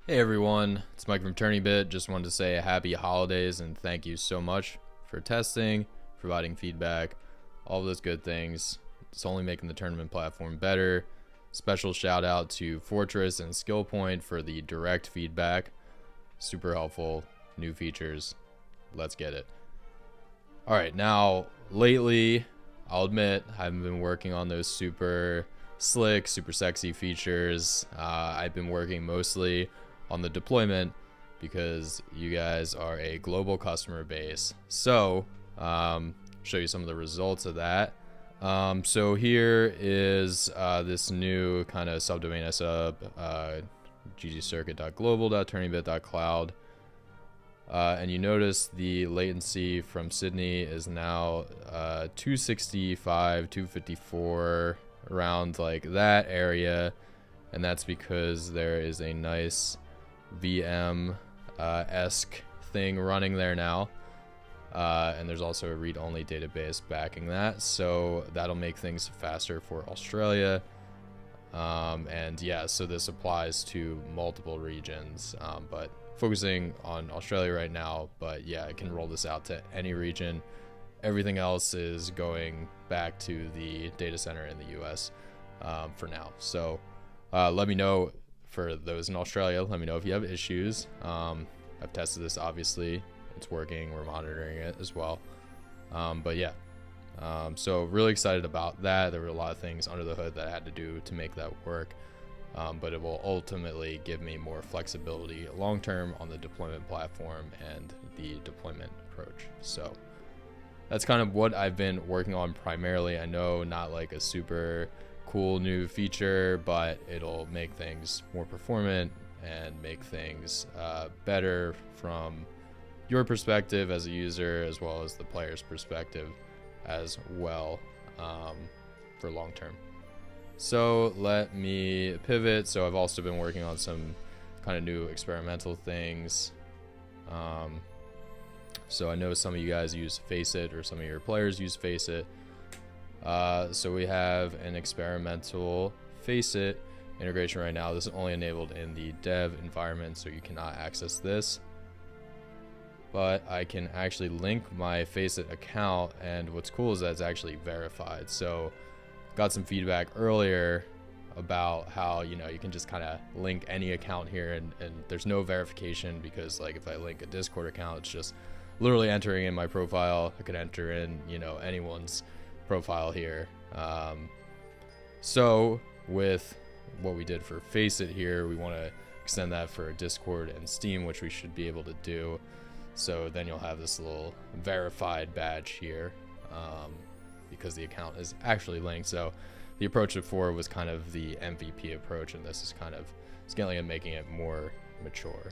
Hey everyone, it's Mike from TourneyBit. Just wanted to say happy holidays and thank you so much for testing, providing feedback, all those good things. It's only making the tournament platform better. Special shout out to Fortress and Skill Point for the direct feedback. Super helpful. New features. Let's get it. Alright, now lately, I'll admit, I haven't been working on those super slick, super sexy features. I've been working mostly on the deployment because you guys are a global customer base. So show you some of the results of that. So here is this new kind of subdomain sub ggcircuit.global.tourneybit.cloud. And you notice the latency from Sydney is now 265, 254, around like that area. And that's because there is a nice VM-esque thing running there now. And there's also a read-only database backing that. So that'll make things faster for Australia. And yeah, so this applies to multiple regions, but focusing on Australia right now. But yeah, I can roll this out to any region. Everything else is going back to the data center in the US for now. So let me know, for those in Australia, let me know if you have issues. I've tested this, obviously. It's working. We're monitoring it as well. But yeah, so really excited about that. There were a lot of things under the hood that I had to do to make that work. But it will ultimately give me more flexibility long term on the deployment platform and the deployment approach. So that's kind of what I've been working on primarily. I know not like a super cool new feature, but it'll make things more performant and make things better from your perspective as a user, as well as the player's perspective as well, for long term. So let me pivot. So I've also been working on some kind of new experimental things. So I know some of you guys use Faceit, or some of your players use Faceit. So we have an experimental Faceit integration right now. This is only enabled in the dev environment, so you cannot access this. But I can actually link my Faceit account, and what's cool is that it's actually verified. So got some feedback earlier about how, you know, you can just kind of link any account here, and there's no verification, because like if I link a Discord account, it's just literally entering in my profile. I could enter in, you know, anyone's profile here. So with what we did for Faceit here, we want to extend that for Discord and Steam, which we should be able to do. So then you'll have this little verified badge here, because the account is actually linked. So the approach before was kind of the MVP approach, and this is kind of scaling and making it more mature.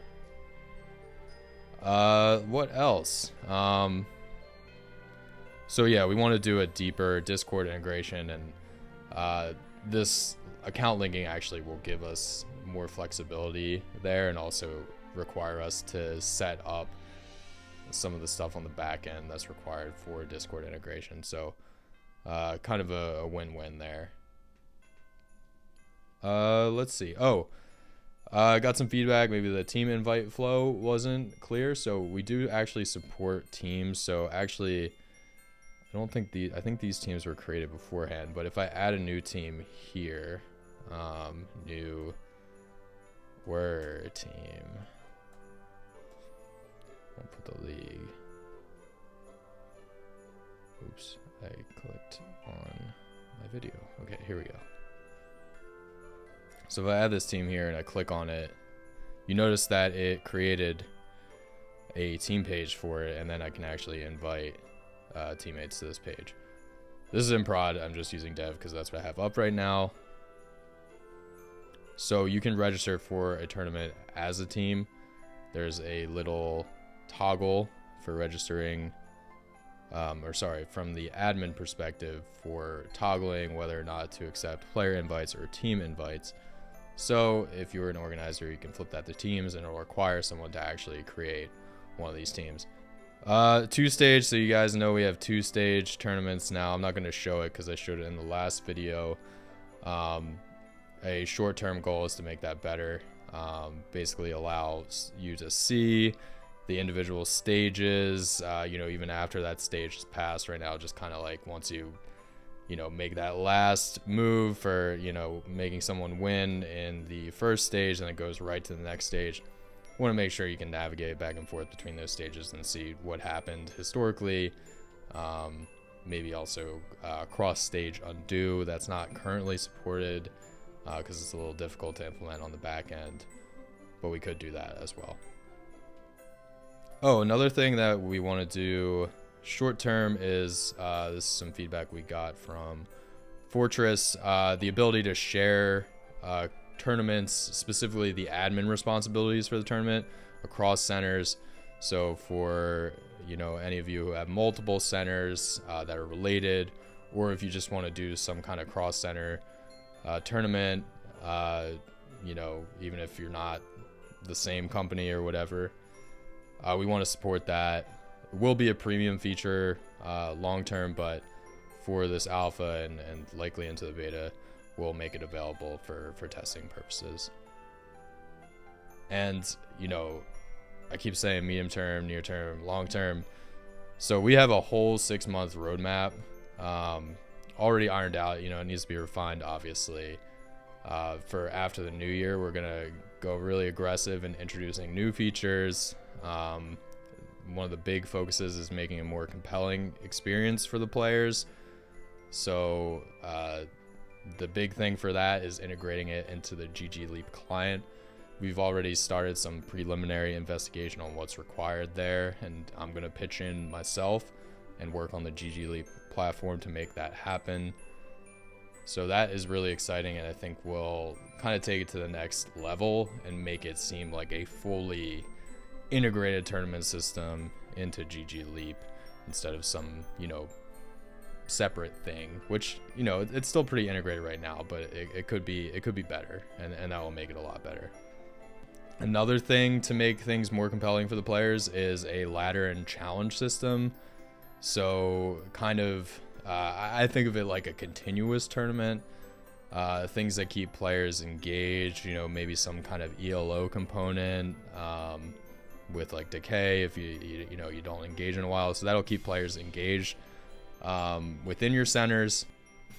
What else? So yeah, we want to do a deeper Discord integration, and this account linking actually will give us more flexibility there, and also require us to set up some of the stuff on the back end that's required for Discord integration. So kind of a win-win there. Let's see. I got some feedback. Maybe the team invite flow wasn't clear. So we do actually support teams. So actually, I think these teams were created beforehand, but if I add a new team here, new word team, I'll put the league. Oops, I clicked on my video. Okay, here we go. So if I add this team here and I click on it, you notice that it created a team page for it, and then I can actually invite teammates to this page. This is in prod. I'm just using dev because that's what I have up right now. So you can register for a tournament as a team. There's a little toggle for registering, from the admin perspective, for toggling whether or not to accept player invites or team invites. So if you're an organizer, you can flip that to teams, and it'll require someone to actually create one of these teams. 2-stage, so you guys know we have 2-stage tournaments now. I'm not going to show it because I showed it in the last video. A short-term goal is to make that better. basically allows you to see the individual stages, even after that stage is passed. Right now, just kind of like once you make that last move for, making someone win in the first stage, and it goes right to the next stage. Want to make sure you can navigate back and forth between those stages and see what happened historically. Maybe also cross stage undo. That's not currently supported because it's a little difficult to implement on the back end, but we could do that as well. Oh, another thing that we want to do short term is this is some feedback we got from Fortress, the ability to share tournaments, specifically the admin responsibilities for the tournament, across centers. So for any of you who have multiple centers that are related, or if you just want to do some kind of cross center tournament, even if you're not the same company or whatever, we want to support that. It will be a premium feature long term, but for this alpha and likely into the beta, we'll make it available for testing purposes. And I keep saying medium term, near term, long term. So we have a whole 6-month roadmap already ironed out. It needs to be refined, obviously. For after the new year, we're gonna go really aggressive in introducing new features. One of the big focuses is making a more compelling experience for the players. So the big thing for that is integrating it into the ggLeap client. We've already started some preliminary investigation on what's required there, and I'm going to pitch in myself and work on the ggLeap platform to make that happen. So that is really exciting, and I think we'll kind of take it to the next level and make it seem like a fully integrated tournament system into ggLeap instead of some, separate thing, which, it's still pretty integrated right now, but it could be better, and that will make it a lot better. Another thing to make things more compelling for the players is a ladder and challenge system. So kind of, I think of it like a continuous tournament, things that keep players engaged, maybe some kind of ELO component, with like decay if you don't engage in a while. So that'll keep players engaged within your centers.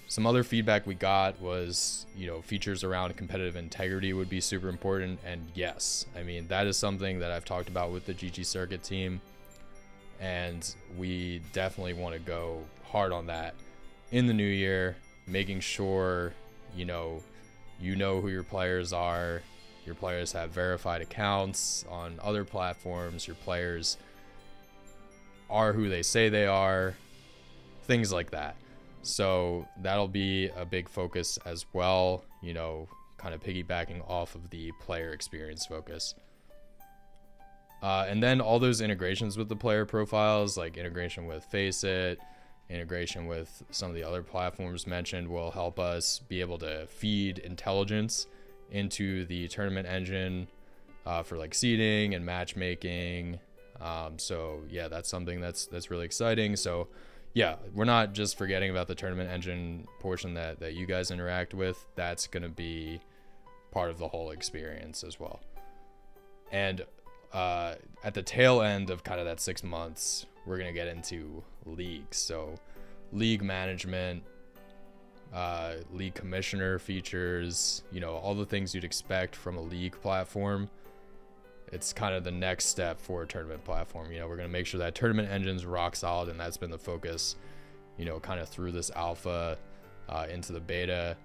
Some other feedback we got was, features around competitive integrity would be super important. And yes, I mean, that is something that I've talked about with the GG Circuit team. And we definitely want to go hard on that in the new year, making sure, you know who your players are. Your players have verified accounts on other platforms. Your players are who they say they are. Things like that. So that'll be a big focus as well, kind of piggybacking off of the player experience focus. And then all those integrations with the player profiles, like integration with Faceit, integration with some of the other platforms mentioned, will help us be able to feed intelligence into the tournament engine for like seeding and matchmaking. So yeah, that's something that's really exciting. So yeah, we're not just forgetting about the tournament engine portion that you guys interact with. That's going to be part of the whole experience as well. And at the tail end of kind of that 6 months, we're going to get into leagues. So league management, league commissioner features, all the things you'd expect from a league platform. It's kind of the next step for a tournament platform. We're going to make sure that tournament engine's rock solid, and that's been the focus, kind of through this alpha into the beta.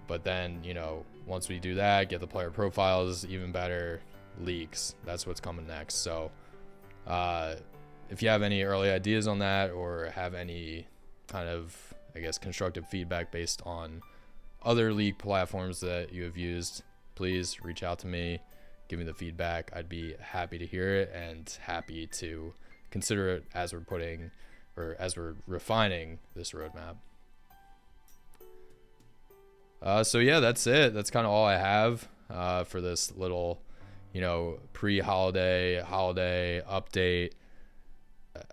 But then, once we do that, get the player profiles even better, leagues, that's what's coming next. So if you have any early ideas on that, or have any kind of, I guess, constructive feedback based on other league platforms that you have used, please reach out to me. Give me the feedback. I'd be happy to hear it and happy to consider it as we're refining this roadmap. So yeah, that's it. That's kind of all I have for this little, pre-holiday, holiday update.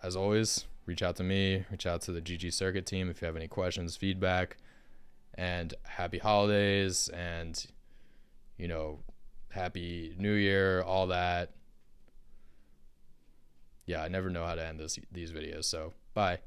As always, reach out to me, reach out to the GG Circuit team if you have any questions, feedback, and happy holidays. And, Happy New Year, all that. Yeah, I never know how to end these videos, so bye.